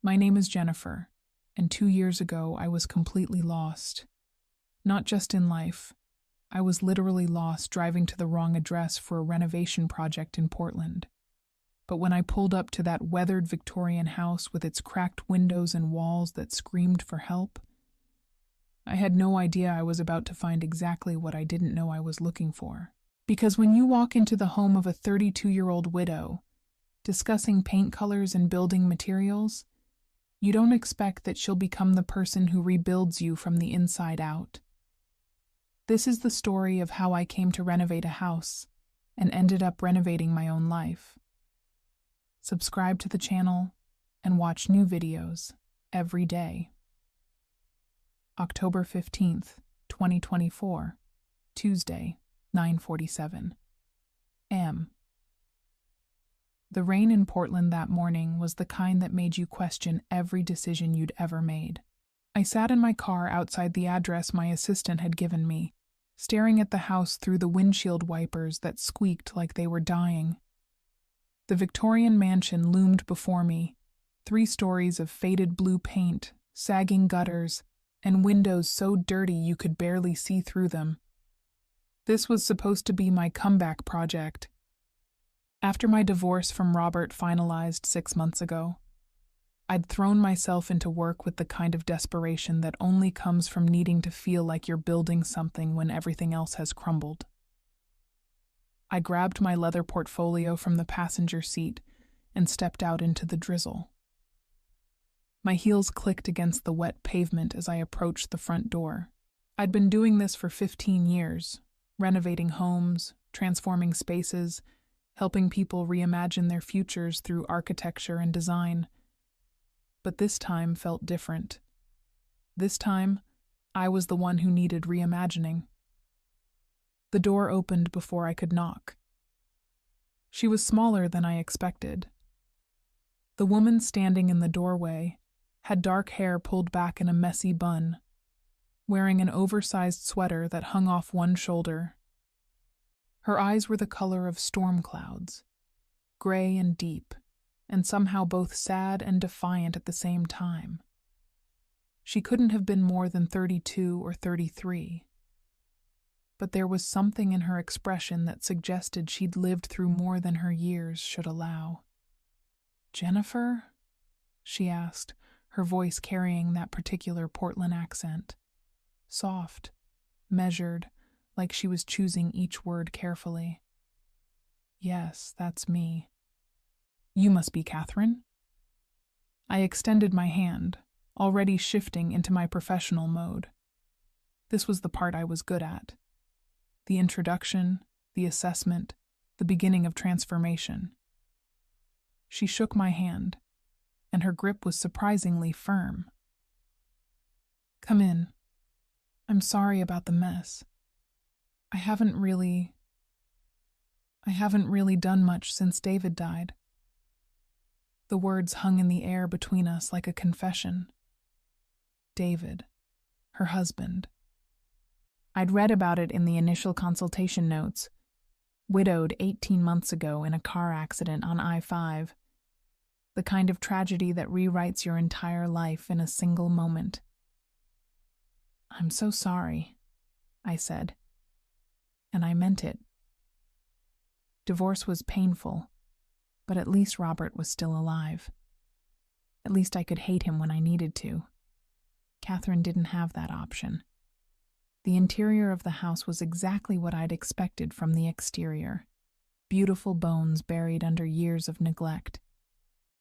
My name is Jennifer, and 2 years ago I was completely lost. Not just in life. I was literally lost driving to the wrong address for a renovation project in Portland. But when I pulled up to that weathered Victorian house with its cracked windows and walls that screamed for help, I had no idea I was about to find exactly what I didn't know I was looking for. Because when you walk into the home of a 32-year-old widow, discussing paint colors and building materials, you don't expect that she'll become the person who rebuilds you from the inside out. This is the story of how I came to renovate a house and ended up renovating my own life. Subscribe to the channel and watch new videos every day. October 15th, 2024, Tuesday, 9:47 a.m. The rain in Portland that morning was the kind that made you question every decision you'd ever made. I sat in my car outside the address my assistant had given me, staring at the house through the windshield wipers that squeaked like they were dying. The Victorian mansion loomed before me, 3 stories of faded blue paint, sagging gutters, and windows so dirty you could barely see through them. This was supposed to be my comeback project. After my divorce from Robert finalized 6 months ago, I'd thrown myself into work with the kind of desperation that only comes from needing to feel like you're building something when everything else has crumbled. I grabbed my leather portfolio from the passenger seat and stepped out into the drizzle. My heels clicked against the wet pavement as I approached the front door. I'd been doing this for 15 years, renovating homes, transforming spaces, helping people reimagine their futures through architecture and design. But this time felt different. This time, I was the one who needed reimagining. The door opened before I could knock. She was smaller than I expected. The woman standing in the doorway had dark hair pulled back in a messy bun, wearing an oversized sweater that hung off one shoulder. Her eyes were the color of storm clouds, gray and deep, and somehow both sad and defiant at the same time. She couldn't have been more than 32 or 33. But there was something in her expression that suggested she'd lived through more than her years should allow. "Jennifer?" she asked, her voice carrying that particular Portland accent. Soft, measured, like she was choosing each word carefully. "Yes, that's me." "You must be Catherine?" I extended my hand, already shifting into my professional mode. This was the part I was good at. The introduction, the assessment, the beginning of transformation. She shook my hand, and her grip was surprisingly firm. "Come in. I'm sorry about the mess. I haven't really done much since David died." The words hung in the air between us like a confession. David, her husband. I'd read about it in the initial consultation notes. Widowed 18 months ago in a car accident on I-5. The kind of tragedy that rewrites your entire life in a single moment. "I'm so sorry," I said. And I meant it. Divorce was painful, but at least Robert was still alive. At least I could hate him when I needed to. Catherine didn't have that option. The interior of the house was exactly what I'd expected from the exterior. Beautiful bones buried under years of neglect.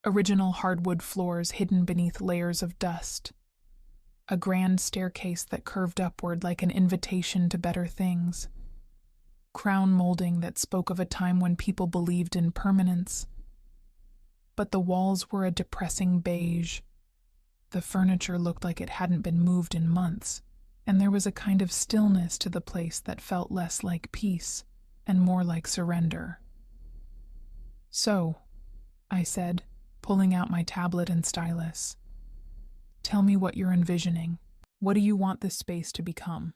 Original hardwood floors hidden beneath layers of dust. A grand staircase that curved upward like an invitation to better things. Crown molding that spoke of a time when people believed in permanence. But the walls were a depressing beige. The furniture looked like it hadn't been moved in months, and there was a kind of stillness to the place that felt less like peace and more like surrender. "So," I said, pulling out my tablet and stylus, "tell me what you're envisioning. What do you want this space to become?"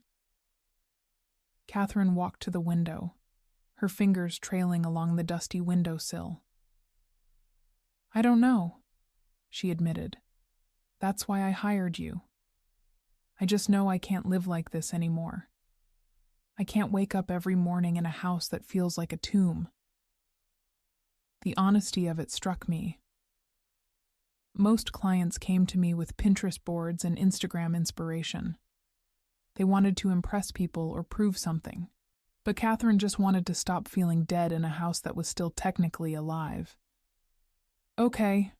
Catherine walked to the window, her fingers trailing along the dusty windowsill. "I don't know," she admitted, That's why I hired you. I just know I can't live like this anymore. I can't wake up every morning in a house that feels like a tomb. The honesty of it struck me. Most clients came to me with Pinterest boards and Instagram inspiration. They wanted to impress people or prove something. But Catherine just wanted to stop feeling dead in a house that was still technically alive. Okay,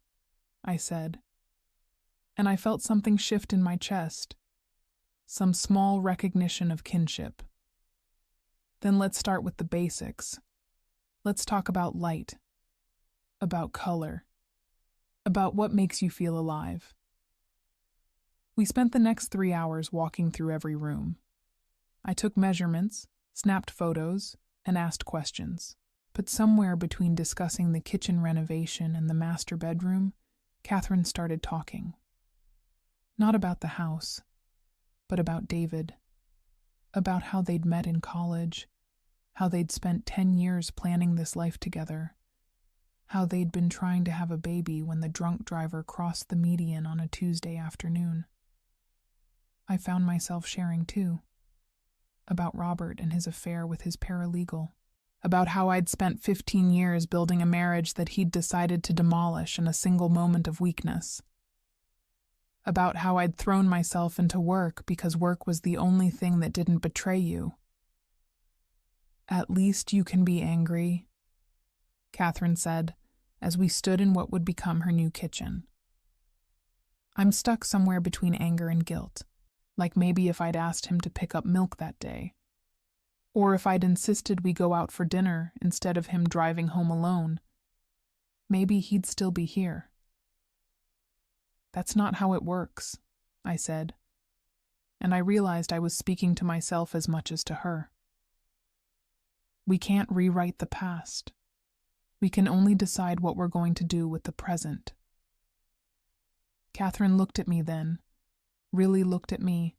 I said. And I felt something shift in my chest. Some small recognition of kinship. Then let's start with the basics. Let's talk about light, about color, about what makes you feel alive. We spent the next 3 hours walking through every room. I took measurements, snapped photos, and asked questions. But somewhere between discussing the kitchen renovation and the master bedroom, Catherine started talking. Not about the house, but about David. About how they'd met in college, how they'd spent 10 years planning this life together, how they'd been trying to have a baby when the drunk driver crossed the median on a Tuesday afternoon. I found myself sharing too. About Robert and his affair with his paralegal. About how I'd spent 15 years building a marriage that he'd decided to demolish in a single moment of weakness. About how I'd thrown myself into work because work was the only thing that didn't betray you. At least you can be angry, Catherine said, as we stood in what would become her new kitchen. I'm stuck somewhere between anger and guilt, like maybe if I'd asked him to pick up milk that day, or if I'd insisted we go out for dinner instead of him driving home alone, maybe he'd still be here. That's not how it works, I said, and I realized I was speaking to myself as much as to her. We can't rewrite the past. We can only decide what we're going to do with the present. Catherine looked at me then, really looked at me,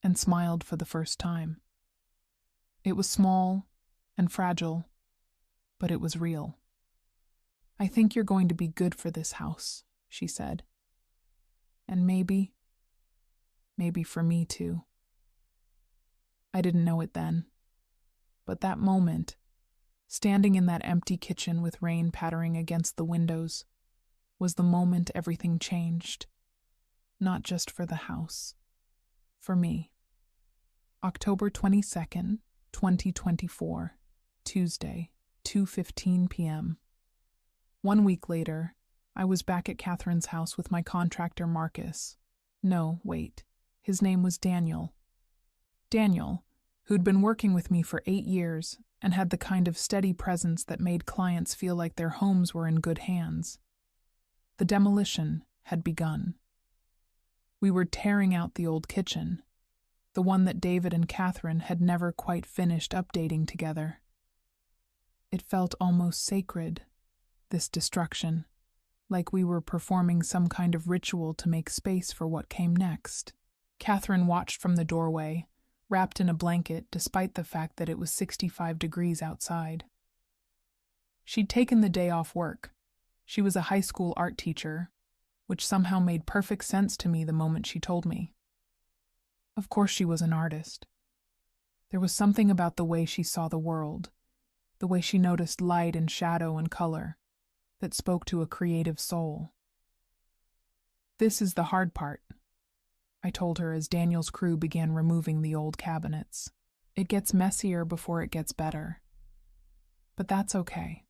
and smiled for the first time. It was small and fragile, but it was real. I think you're going to be good for this house, she said. And maybe for me too. I didn't know it then. But that moment, standing in that empty kitchen with rain pattering against the windows, was the moment everything changed. Not just for the house. For me. October 22nd, 2024, Tuesday, 2:15 p.m. 1 week later, I was back at Catherine's house with my contractor Marcus. No, wait. His name was Daniel. Daniel, who'd been working with me for 8 years and had the kind of steady presence that made clients feel like their homes were in good hands. The demolition had begun. We were tearing out the old kitchen, the one that David and Catherine had never quite finished updating together. It felt almost sacred, this destruction, like we were performing some kind of ritual to make space for what came next. Catherine watched from the doorway, wrapped in a blanket despite the fact that it was 65 degrees outside. She'd taken the day off work. She was a high school art teacher, which somehow made perfect sense to me the moment she told me. Of course she was an artist. There was something about the way she saw the world, the way she noticed light and shadow and color, that spoke to a creative soul. This is the hard part, I told her as Daniel's crew began removing the old cabinets. It gets messier before it gets better. But that's okay.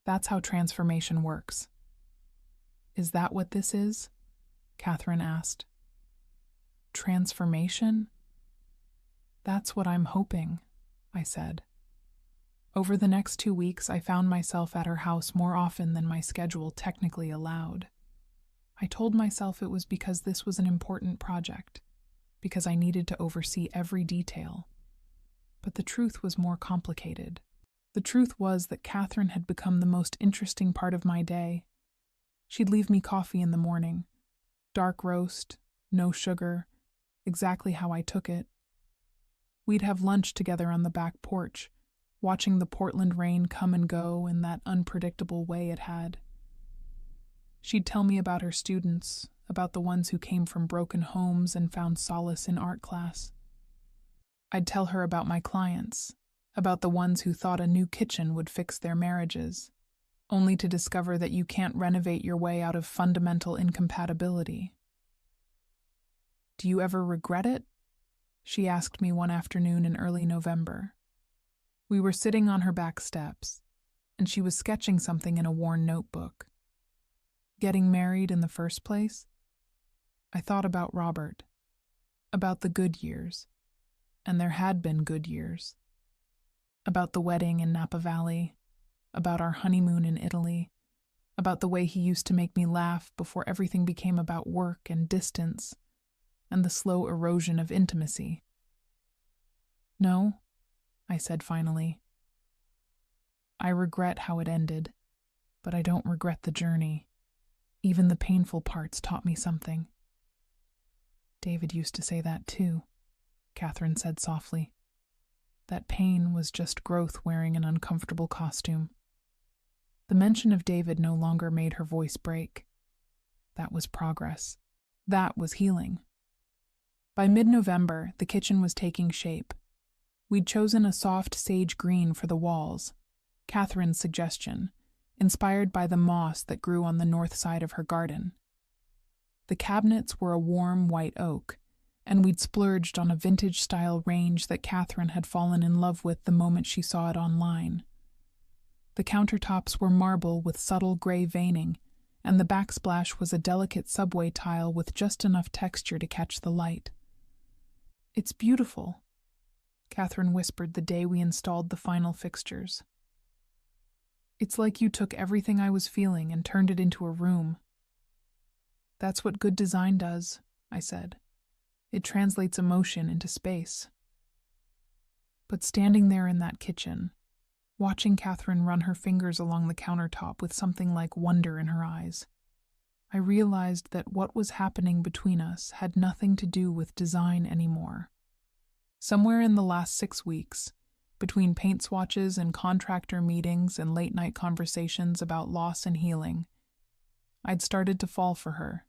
That's how transformation works. Is that what this is? Catherine asked. Transformation? That's what I'm hoping, I said. Over the next 2 weeks, I found myself at her house more often than my schedule technically allowed. I told myself it was because this was an important project, because I needed to oversee every detail. But the truth was more complicated. The truth was that Catherine had become the most interesting part of my day. She'd leave me coffee in the morning, dark roast, no sugar, exactly how I took it. We'd have lunch together on the back porch, watching the Portland rain come and go in that unpredictable way it had. She'd tell me about her students, about the ones who came from broken homes and found solace in art class. I'd tell her about my clients, about the ones who thought a new kitchen would fix their marriages, only to discover that you can't renovate your way out of fundamental incompatibility. "Do you ever regret it?" she asked me one afternoon in early November. We were sitting on her back steps, and she was sketching something in a worn notebook. Getting married in the first place? I thought about Robert, about the good years, and there had been good years, about the wedding in Napa Valley, about our honeymoon in Italy, about the way he used to make me laugh before everything became about work and distance, and the slow erosion of intimacy. "No," I said finally. "I regret how it ended, but I don't regret the journey. Even the painful parts taught me something." "David used to say that too," Catherine said softly. "That pain was just growth wearing an uncomfortable costume." The mention of David no longer made her voice break. That was progress. That was healing. By mid-November, the kitchen was taking shape. We'd chosen a soft sage green for the walls, Catherine's suggestion, inspired by the moss that grew on the north side of her garden. The cabinets were a warm white oak, and we'd splurged on a vintage-style range that Catherine had fallen in love with the moment she saw it online. The countertops were marble with subtle gray veining, and the backsplash was a delicate subway tile with just enough texture to catch the light. "It's beautiful," Catherine whispered the day we installed the final fixtures. "It's like you took everything I was feeling and turned it into a room." "That's what good design does," I said. "It translates emotion into space." But standing there in that kitchen, watching Catherine run her fingers along the countertop with something like wonder in her eyes, I realized that what was happening between us had nothing to do with design anymore. Somewhere in the last 6 weeks, between paint swatches and contractor meetings and late-night conversations about loss and healing, I'd started to fall for her.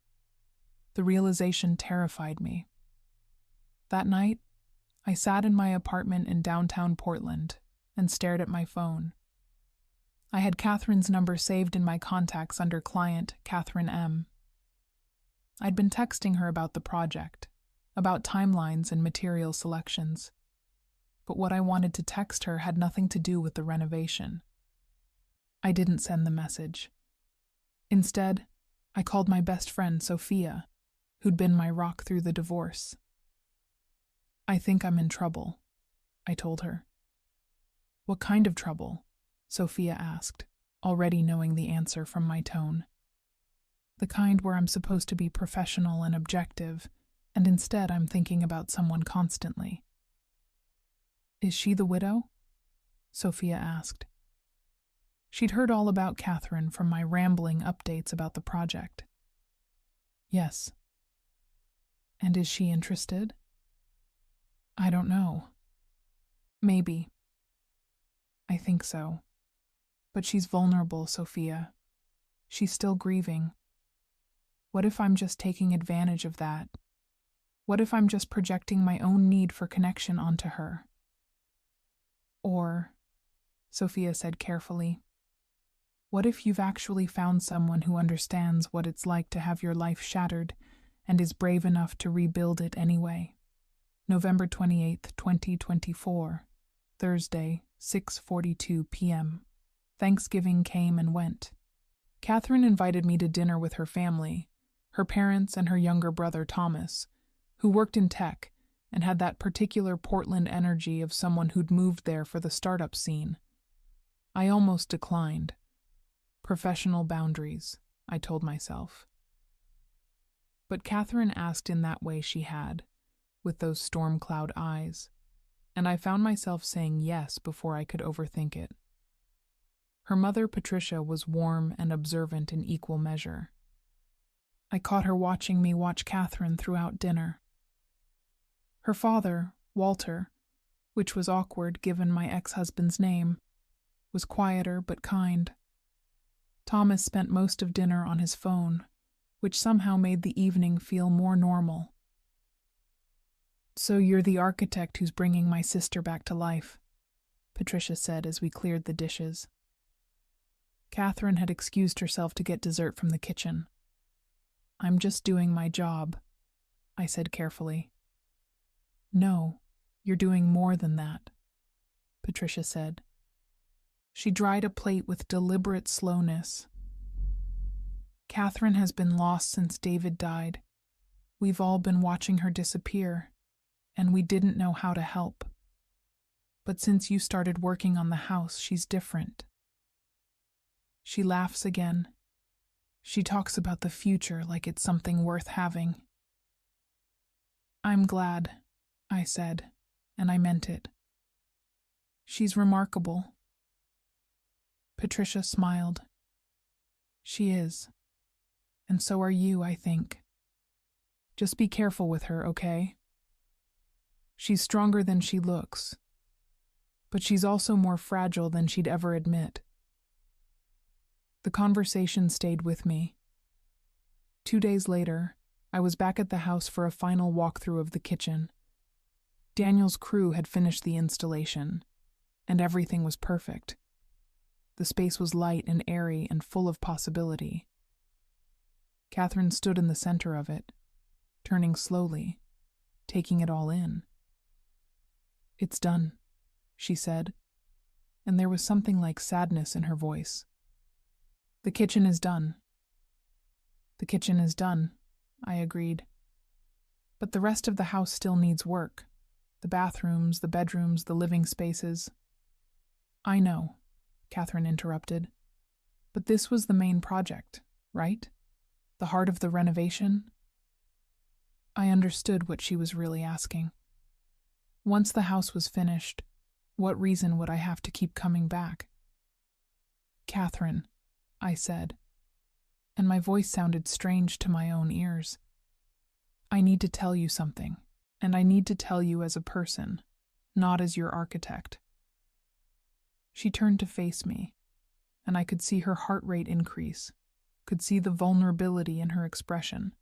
The realization terrified me. That night, I sat in my apartment in downtown Portland and stared at my phone. I had Catherine's number saved in my contacts under client Catherine M. I'd been texting her about the project, about timelines and material selections. But what I wanted to text her had nothing to do with the renovation. I didn't send the message. Instead, I called my best friend Sophia, who'd been my rock through the divorce. "I think I'm in trouble," I told her. "What kind of trouble?" Sophia asked, already knowing the answer from my tone. "The kind where I'm supposed to be professional and objective, and instead I'm thinking about someone constantly." "Is she the widow?" Sophia asked. She'd heard all about Catherine from my rambling updates about the project. "Yes." "And is she interested?" "I don't know. Maybe. I think so. But she's vulnerable, Sophia. She's still grieving. What if I'm just taking advantage of that? What if I'm just projecting my own need for connection onto her?" "Or," Sophia said carefully, "what if you've actually found someone who understands what it's like to have your life shattered and is brave enough to rebuild it anyway?" November 28th, 2024, Thursday, 6:42 p.m. Thanksgiving came and went. Catherine invited me to dinner with her family, her parents and her younger brother Thomas, who worked in tech and had that particular Portland energy of someone who'd moved there for the startup scene. I almost declined. Professional boundaries, I told myself. But Catherine asked in that way she had, with those storm cloud eyes, and I found myself saying yes before I could overthink it. Her mother, Patricia, was warm and observant in equal measure. I caught her watching me watch Catherine throughout dinner. Her father, Walter, which was awkward given my ex-husband's name, was quieter but kind. Thomas spent most of dinner on his phone, which somehow made the evening feel more normal. "So you're the architect who's bringing my sister back to life," Patricia said as we cleared the dishes. Catherine had excused herself to get dessert from the kitchen. "I'm just doing my job," I said carefully. "No, you're doing more than that," Patricia said. She dried a plate with deliberate slowness. "Catherine has been lost since David died. We've all been watching her disappear, and we didn't know how to help. But since you started working on the house, she's different." She laughs again. She talks about the future like it's something worth having. "I'm glad," I said, and I meant it. "She's remarkable." Patricia smiled. "She is. And so are you, I think. Just be careful with her, okay? She's stronger than she looks, but she's also more fragile than she'd ever admit." The conversation stayed with me. 2 days later, I was back at the house for a final walkthrough of the kitchen. Daniel's crew had finished the installation, and everything was perfect. The space was light and airy and full of possibility. Catherine stood in the center of it, turning slowly, taking it all in. "It's done," she said, and there was something like sadness in her voice. "The kitchen is done." "The kitchen is done," I agreed. "But the rest of the house still needs work. The bathrooms, the bedrooms, the living spaces." "I know," Catherine interrupted. "But this was the main project, right? The heart of the renovation?" I understood what she was really asking. Once the house was finished, what reason would I have to keep coming back? "Catherine," I said, and my voice sounded strange to my own ears. "I need to tell you something, and I need to tell you as a person, not as your architect." She turned to face me, and I could see her heart rate increase, could see the vulnerability in her expression.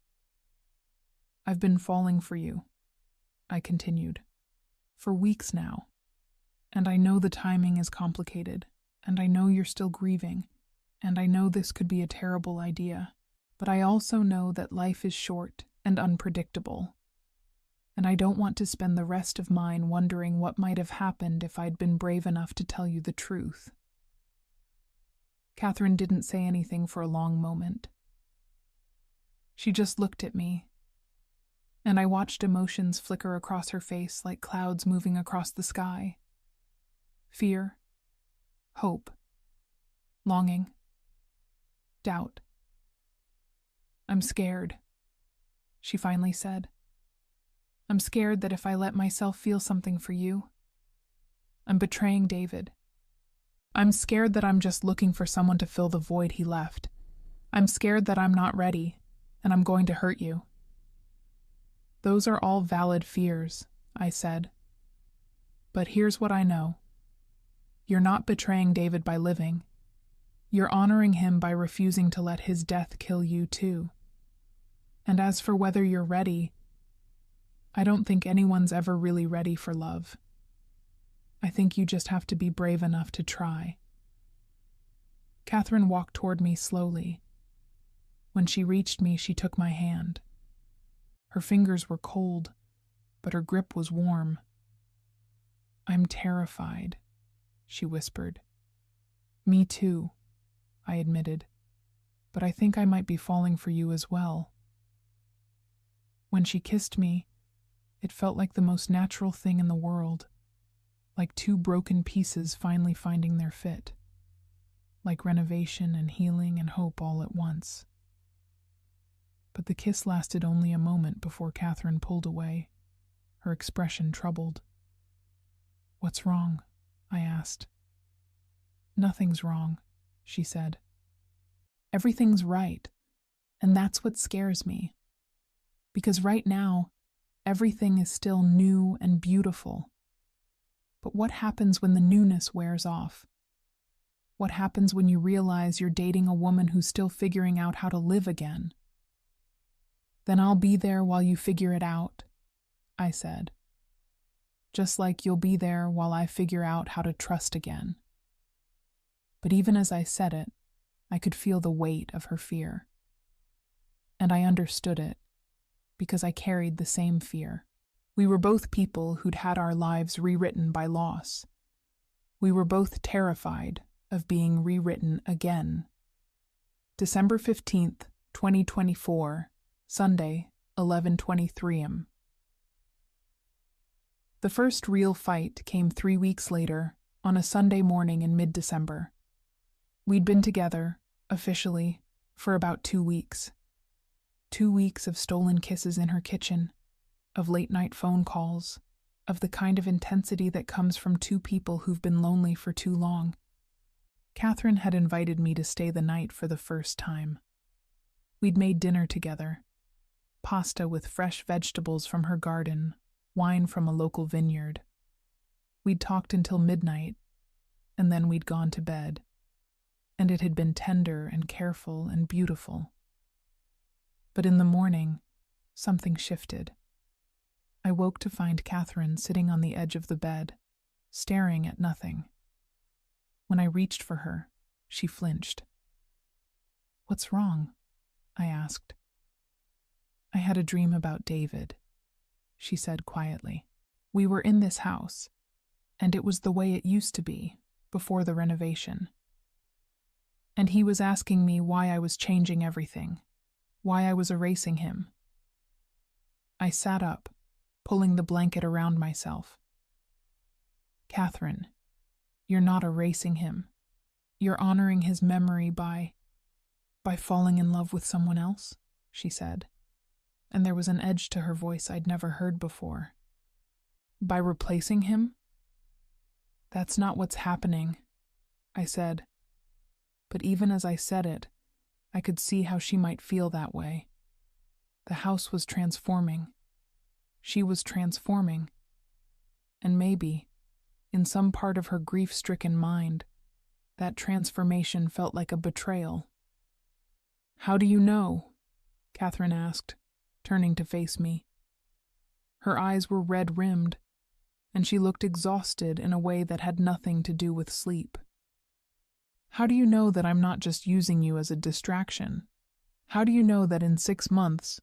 "I've been falling for you," I continued, "for weeks now, and I know the timing is complicated, and I know you're still grieving, and I know this could be a terrible idea, but I also know that life is short and unpredictable, and I don't want to spend the rest of mine wondering what might have happened if I'd been brave enough to tell you the truth." Catherine didn't say anything for a long moment. She just looked at me, and I watched emotions flicker across her face like clouds moving across the sky. Fear, hope, longing, doubt. "I'm scared," she finally said. "I'm scared that if I let myself feel something for you, I'm betraying David. I'm scared that I'm just looking for someone to fill the void he left. I'm scared that I'm not ready, and I'm going to hurt you." "Those are all valid fears," I said. "But here's what I know. You're not betraying David by living. You're honoring him by refusing to let his death kill you too. And as for whether you're ready, I don't think anyone's ever really ready for love. I think you just have to be brave enough to try." Catherine walked toward me slowly. When she reached me, she took my hand. Her fingers were cold, but her grip was warm. "I'm terrified," she whispered. "Me too," I admitted, "but I think I might be falling for you as well." When she kissed me, it felt like the most natural thing in the world, like two broken pieces finally finding their fit, like renovation and healing and hope all at once. But the kiss lasted only a moment before Catherine pulled away, her expression troubled. "What's wrong?" I asked. "Nothing's wrong," she said. "Everything's right, and that's what scares me. Because right now, everything is still new and beautiful. But what happens when the newness wears off? What happens when you realize you're dating a woman who's still figuring out how to live again? Then I'll be there while you figure it out, I said. Just like you'll be there while I figure out how to trust again. But even as I said it, I could feel the weight of her fear. And I understood it, because I carried the same fear. We were both people who'd had our lives rewritten by loss. We were both terrified of being rewritten again. December 15th, 2024, Sunday, 11:23 am. The first real fight came 3 weeks later, on a Sunday morning in mid-December. We'd been together, officially, for about 2 weeks. 2 weeks of stolen kisses in her kitchen, of late-night phone calls, of the kind of intensity that comes from two people who've been lonely for too long. Catherine had invited me to stay the night for the first time. We'd made dinner together, pasta with fresh vegetables from her garden, wine from a local vineyard. We'd talked until midnight, and then we'd gone to bed. And it had been tender and careful and beautiful. But in the morning, something shifted. I woke to find Catherine sitting on the edge of the bed, staring at nothing. When I reached for her, she flinched. "What's wrong?" I asked. "I had a dream about David," she said quietly. "We were in this house, and it was the way it used to be, before the renovation. And he was asking me why I was changing everything, why I was erasing him." I sat up, pulling the blanket around myself. "Catherine, you're not erasing him. You're honoring his memory by falling in love with someone else," she said, and there was an edge to her voice I'd never heard before. "By replacing him?" "That's not what's happening," I said. But even as I said it, I could see how she might feel that way. The house was transforming. She was transforming. And maybe, in some part of her grief-stricken mind, that transformation felt like a betrayal. "How do you know?" Catherine asked, turning to face me. Her eyes were red-rimmed, and she looked exhausted in a way that had nothing to do with sleep. "How do you know that I'm not just using you as a distraction? How do you know that in 6 months,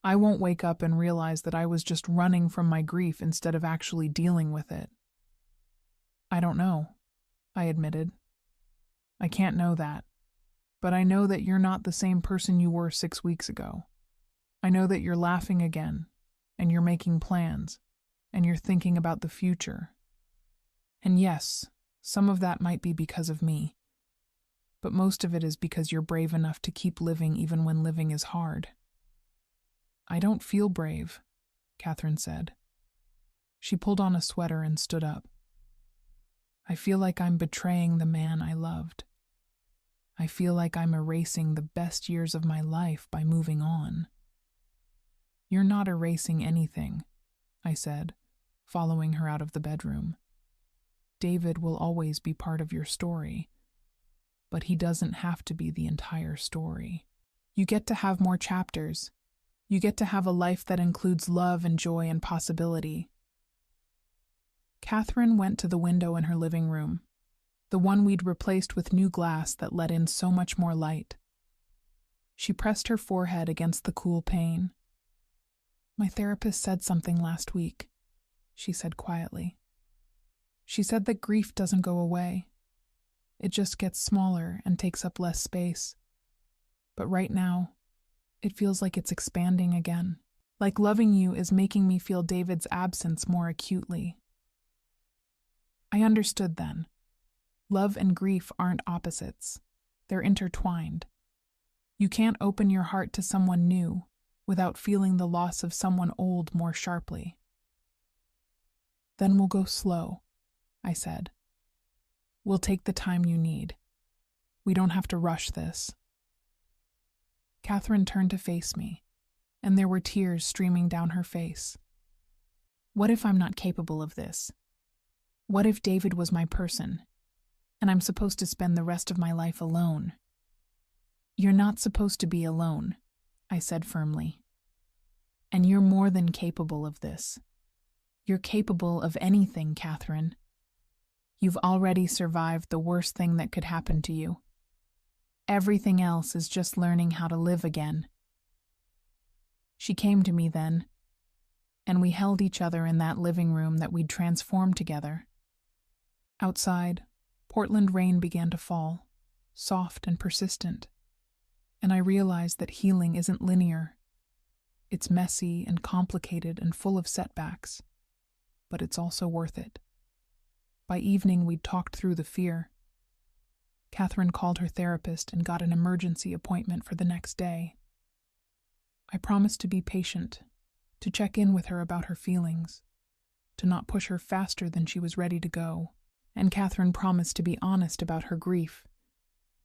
I won't wake up and realize that I was just running from my grief instead of actually dealing with it?" "I don't know," I admitted. "I can't know that. But I know that you're not the same person you were 6 weeks ago. I know that you're laughing again, and you're making plans, and you're thinking about the future. And yes, some of that might be because of me. But most of it is because you're brave enough to keep living even when living is hard." "I don't feel brave," Catherine said. She pulled on a sweater and stood up. "I feel like I'm betraying the man I loved. I feel like I'm erasing the best years of my life by moving on." "You're not erasing anything," I said, following her out of the bedroom. "David will always be part of your story. But he doesn't have to be the entire story. You get to have more chapters. You get to have a life that includes love and joy and possibility." Catherine went to the window in her living room, the one we'd replaced with new glass that let in so much more light. She pressed her forehead against the cool pane. "My therapist said something last week," she said quietly. "She said that grief doesn't go away. It just gets smaller and takes up less space. But right now, it feels like it's expanding again. Like loving you is making me feel David's absence more acutely." I understood then. Love and grief aren't opposites. They're intertwined. You can't open your heart to someone new without feeling the loss of someone old more sharply. "Then we'll go slow," I said. "We'll take the time you need. We don't have to rush this." Catherine turned to face me, and there were tears streaming down her face. "What if I'm not capable of this? What if David was my person, and I'm supposed to spend the rest of my life alone?" "You're not supposed to be alone," I said firmly. And you're more than capable of this. You're capable of anything, Catherine. You've already survived the worst thing that could happen to you. Everything else is just learning how to live again. She came to me then, and we held each other in that living room that we'd transformed together. Outside, Portland rain began to fall, soft and persistent, and I realized that healing isn't linear. It's messy and complicated and full of setbacks, but it's also worth it. By evening, we'd talked through the fear. Catherine called her therapist and got an emergency appointment for the next day. I promised to be patient, to check in with her about her feelings, to not push her faster than she was ready to go, and Catherine promised to be honest about her grief,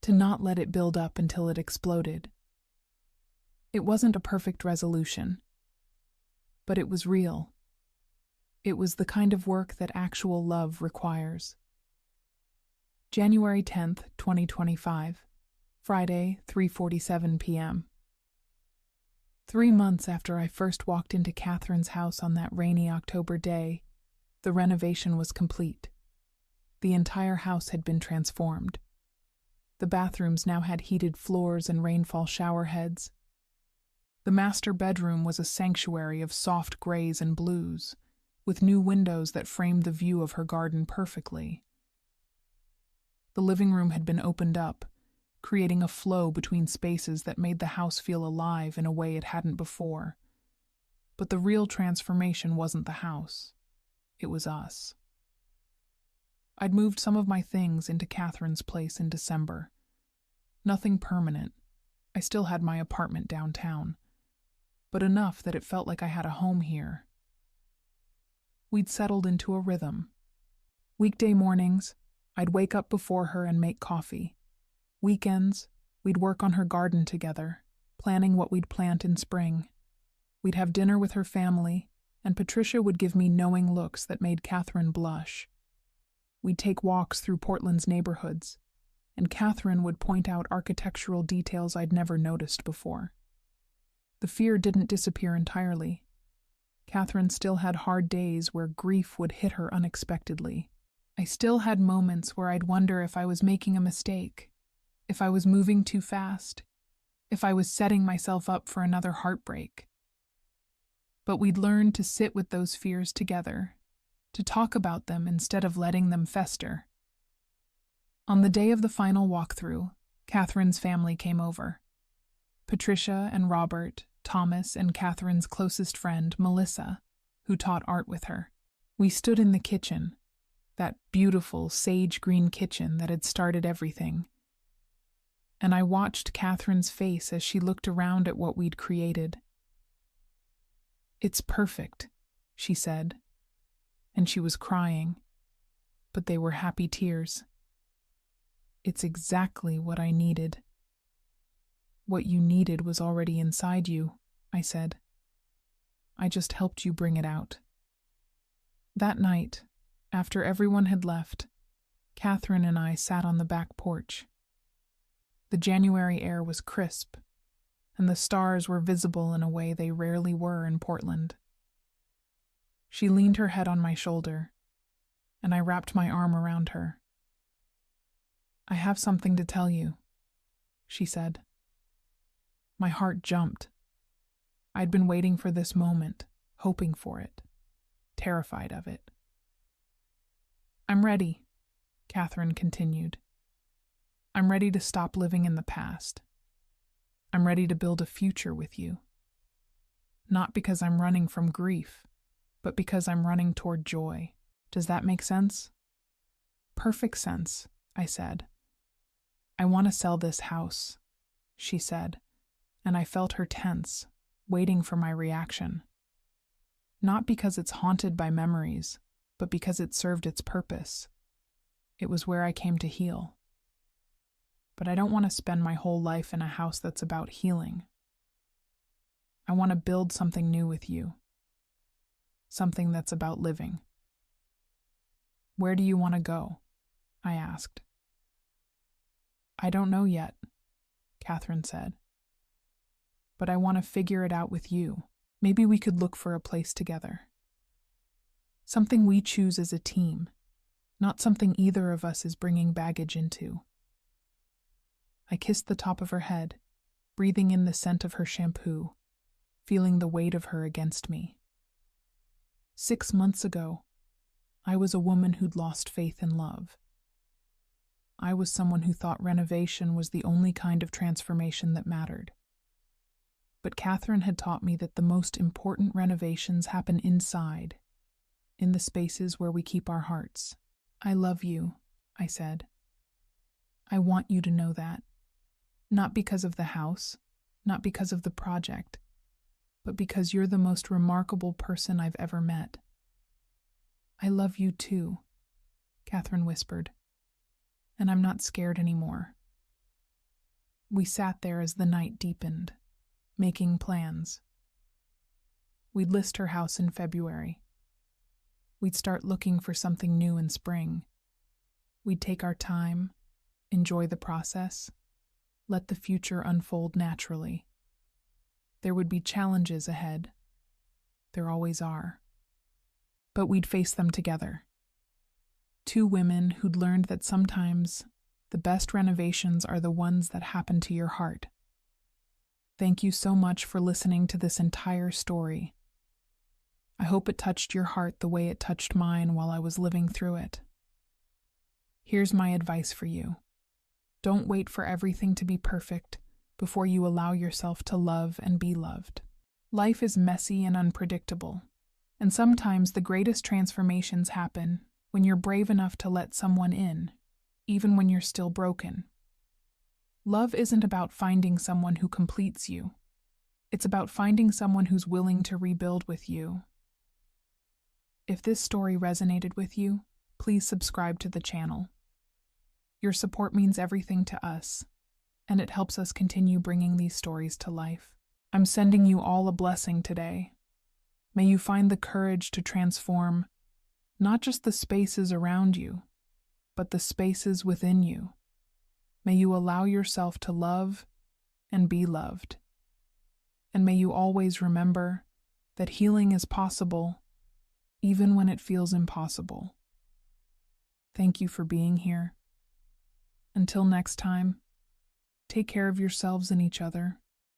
to not let it build up until it exploded. It wasn't a perfect resolution, but it was real. It was the kind of work that actual love requires. January 10th, 2025, Friday, 3:47 p.m. 3 months after I first walked into Catherine's house on that rainy October day, the renovation was complete. The entire house had been transformed. The bathrooms now had heated floors and rainfall shower heads. The master bedroom was a sanctuary of soft grays and blues, with new windows that framed the view of her garden perfectly. The living room had been opened up, creating a flow between spaces that made the house feel alive in a way it hadn't before. But the real transformation wasn't the house. It was us. I'd moved some of my things into Catherine's place in December. Nothing permanent. I still had my apartment downtown, but enough that it felt like I had a home here. We'd settled into a rhythm. Weekday mornings, I'd wake up before her and make coffee. Weekends, we'd work on her garden together, planning what we'd plant in spring. We'd have dinner with her family, and Patricia would give me knowing looks that made Catherine blush. We'd take walks through Portland's neighborhoods, and Catherine would point out architectural details I'd never noticed before. The fear didn't disappear entirely. Catherine still had hard days where grief would hit her unexpectedly. I still had moments where I'd wonder if I was making a mistake, if I was moving too fast, if I was setting myself up for another heartbreak. But we'd learn to sit with those fears together, to talk about them instead of letting them fester. On the day of the final walkthrough, Catherine's family came over. Patricia and Robert, Thomas, and Catherine's closest friend, Melissa, who taught art with her. We stood in the kitchen, that beautiful sage green kitchen that had started everything. And I watched Catherine's face as she looked around at what we'd created. "It's perfect," she said, and she was crying, but they were happy tears. "It's exactly what I needed." "What you needed was already inside you," I said. "I just helped you bring it out." That night, after everyone had left, Catherine and I sat on the back porch. The January air was crisp, and the stars were visible in a way they rarely were in Portland. She leaned her head on my shoulder, and I wrapped my arm around her. "I have something to tell you," she said. My heart jumped. I'd been waiting for this moment, hoping for it, terrified of it. "I'm ready," Catherine continued. "I'm ready to stop living in the past. I'm ready to build a future with you. Not because I'm running from grief, but because I'm running toward joy. Does that make sense?" "Perfect sense," I said. "I want to sell this house," she said, and I felt her tense, waiting for my reaction. Not because it's haunted by memories, but because it served its purpose. It was where I came to heal. But I don't want to spend my whole life in a house that's about healing. I want to build something new with you. Something that's about living. "Where do you want to go?" I asked. "I don't know yet," Catherine said. "But I want to figure it out with you." Maybe we could look for a place together. Something we choose as a team, not something either of us is bringing baggage into. I kissed the top of her head, breathing in the scent of her shampoo, feeling the weight of her against me. 6 months ago, I was a woman who'd lost faith in love. I was someone who thought renovation was the only kind of transformation that mattered. But Catherine had taught me that the most important renovations happen inside, in the spaces where we keep our hearts. I love you, I said. I want you to know that. Not because of the house, not because of the project, but because you're the most remarkable person I've ever met. I love you too, Catherine whispered, and I'm not scared anymore. We sat there as the night deepened, making plans. We'd list her house in February. We'd start looking for something new in spring. We'd take our time, enjoy the process, let the future unfold naturally. There would be challenges ahead. There always are. But we'd face them together. Two women who'd learned that sometimes the best renovations are the ones that happen to your heart. Thank you so much for listening to this entire story. I hope it touched your heart the way it touched mine while I was living through it. Here's my advice for you. Don't wait for everything to be perfect before you allow yourself to love and be loved. Life is messy and unpredictable, and sometimes the greatest transformations happen when you're brave enough to let someone in, even when you're still broken. Love isn't about finding someone who completes you. It's about finding someone who's willing to rebuild with you. If this story resonated with you, please subscribe to the channel. Your support means everything to us, and it helps us continue bringing these stories to life. I'm sending you all a blessing today. May you find the courage to transform not just the spaces around you, but the spaces within you. May you allow yourself to love and be loved. And may you always remember that healing is possible, even when it feels impossible. Thank you for being here. Until next time, take care of yourselves and each other.